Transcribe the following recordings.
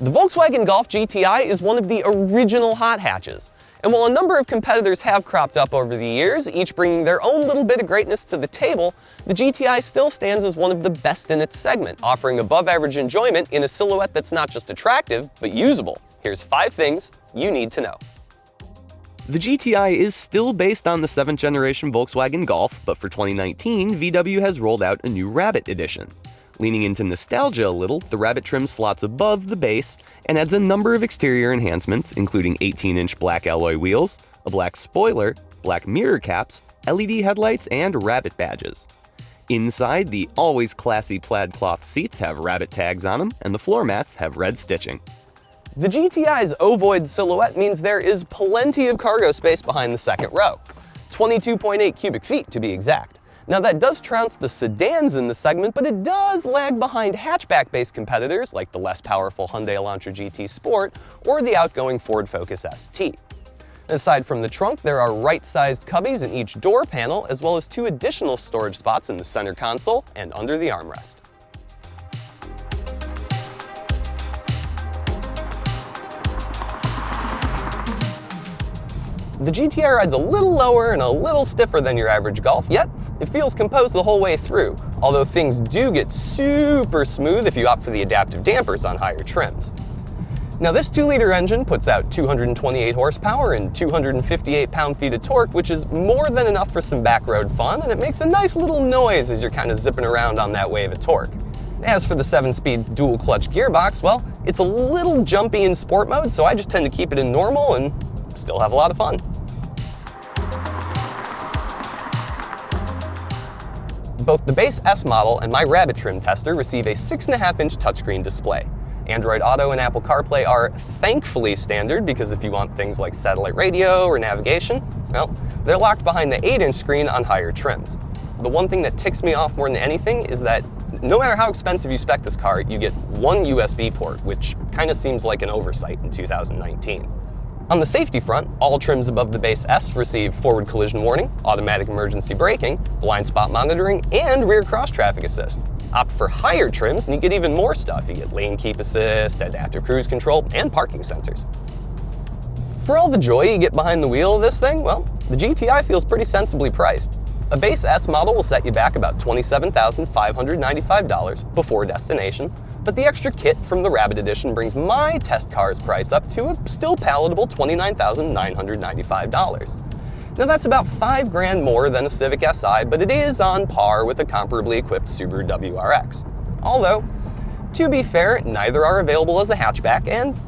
The Volkswagen Golf GTI is one of the original hot hatches. And while a number of competitors have cropped up over the years, each bringing their own little bit of greatness to the table, the GTI still stands as one of the best in its segment, offering above-average enjoyment in a silhouette that's not just attractive, but usable. Here's 5 things you need to know. The GTI is still based on the 7th generation Volkswagen Golf, but for 2019, VW has rolled out a new Rabbit edition. Leaning into nostalgia a little, the Rabbit trim slots above the base and adds a number of exterior enhancements, including 18-inch black alloy wheels, a black spoiler, black mirror caps, LED headlights, and Rabbit badges. Inside, the always classy plaid cloth seats have Rabbit tags on them, and the floor mats have red stitching. The GTI's ovoid silhouette means there is plenty of cargo space behind the second row, 22.8 cubic feet to be exact. Now that does trounce the sedans in the segment, but it does lag behind hatchback-based competitors like the less powerful Hyundai Elantra GT Sport or the outgoing Ford Focus ST. Aside from the trunk, there are right-sized cubbies in each door panel, as well as 2 additional storage spots in the center console and under the armrest. The GTI rides a little lower and a little stiffer than your average Golf, yet it feels composed the whole way through, although things do get super smooth if you opt for the adaptive dampers on higher trims. Now this 2-liter engine puts out 228 horsepower and 258 pound-feet of torque, which is more than enough for some backroad fun, and it makes a nice little noise as you're kind of zipping around on that wave of torque. As for the 7-speed dual-clutch gearbox, well, it's a little jumpy in sport mode, so I just tend to keep it in normal and still have a lot of fun. Both the base S model and my Rabbit trim tester receive a 6.5-inch touchscreen display. Android Auto and Apple CarPlay are thankfully standard because if you want things like satellite radio or navigation, well, they're locked behind the 8-inch screen on higher trims. The one thing that ticks me off more than anything is that no matter how expensive you spec this car, you get 1 USB port, which kind of seems like an oversight in 2019. On the safety front, all trims above the base S receive forward collision warning, automatic emergency braking, blind spot monitoring, and rear cross traffic assist. Opt for higher trims and you get even more stuff. You get lane keep assist, adaptive cruise control, and parking sensors. For all the joy you get behind the wheel of this thing, well, the GTI feels pretty sensibly priced. A base S model will set you back about $27,595 before destination, but the extra kit from the Rabbit edition brings my test car's price up to a still palatable $29,995. Now that's about $5 grand more than a Civic Si, but it is on par with a comparably equipped Subaru WRX. Although, to be fair, neither are available as a hatchback, and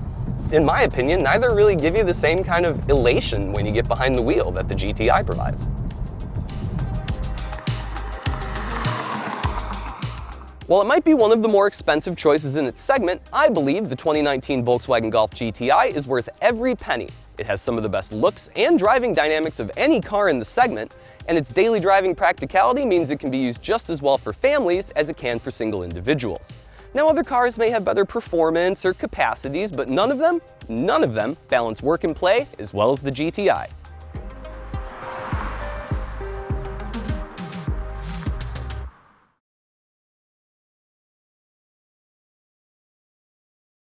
in my opinion, neither really give you the same kind of elation when you get behind the wheel that the GTI provides. While it might be one of the more expensive choices in its segment, I believe the 2019 Volkswagen Golf GTI is worth every penny. It has some of the best looks and driving dynamics of any car in the segment, and its daily driving practicality means it can be used just as well for families as it can for single individuals. Now other cars may have better performance or capacities, but none of them balance work and play as well as the GTI.